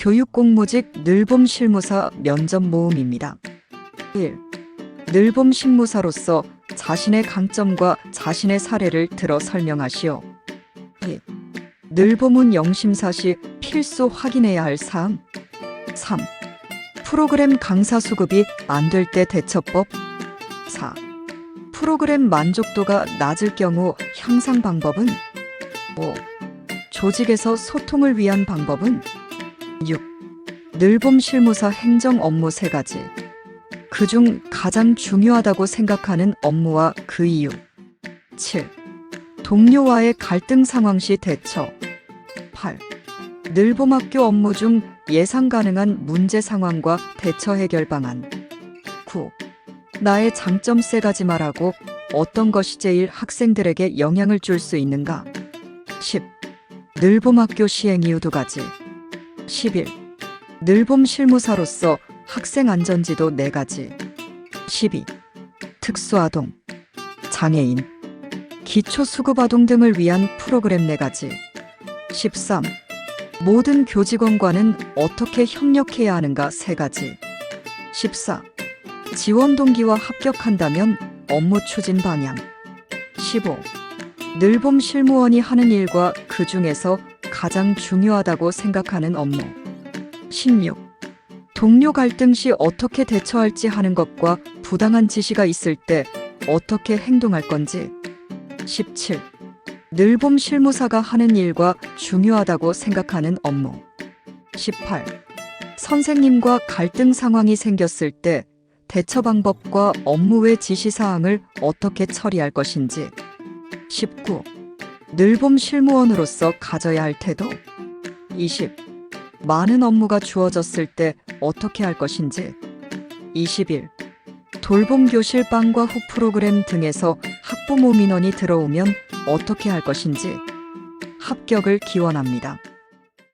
교육공모직 늘봄 실무사 면접 모음입니다. 1. 늘봄 실무사로서 자신의 강점과 자신의 사례를 들어 설명하시오. 2. 늘봄은 영심사 시 필수 확인해야 할 사항. 3. 프로그램 강사 수급이 안 될 때 대처법. 4. 프로그램 만족도가 낮을 경우 향상 방법은? 5. 조직에서 소통을 위한 방법은? 6. 늘봄 실무사 행정 업무 3가지. 그중 가장 중요하다고 생각하는 업무와 그 이유. 7. 동료와의 갈등 상황 시 대처. 8. 늘봄학교 업무 중 예상 가능한 문제 상황과 대처 해결 방안. 9. 나의 장점 3가지 말하고 어떤 것이 제일 학생들에게 영향을 줄 수 있는가? 10. 늘봄학교 시행 이유 2가지. 11. 늘봄 실무사로서 학생 안전지도 4가지. 12. 특수아동, 장애인, 기초수급아동 등을 위한 프로그램 4가지. 13. 모든 교직원과는 어떻게 협력해야 하는가 3가지. 14. 지원 동기와 합격한다면 업무 추진 방향. 15. 늘봄 실무원이 하는 일과 그 중에서 가장 중요하다고 생각하는 업무. 16. 동료 갈등 시 어떻게 대처할지 하는 것과 부당한 지시가 있을 때 어떻게 행동할 건지. 17. 늘봄 실무사가 하는 일과 중요하다고 생각하는 업무. 18. 선생님과 갈등 상황이 생겼을 때 대처 방법과 업무 외 지시사항을 어떻게 처리할 것인지. 19. 늘봄 실무원으로서 가져야 할 태도. 20. 많은 업무가 주어졌을 때 어떻게 할 것인지. 21. 돌봄 교실 방과 후 프로그램 등에서 학부모 민원이 들어오면 어떻게 할 것인지. 합격을 기원합니다.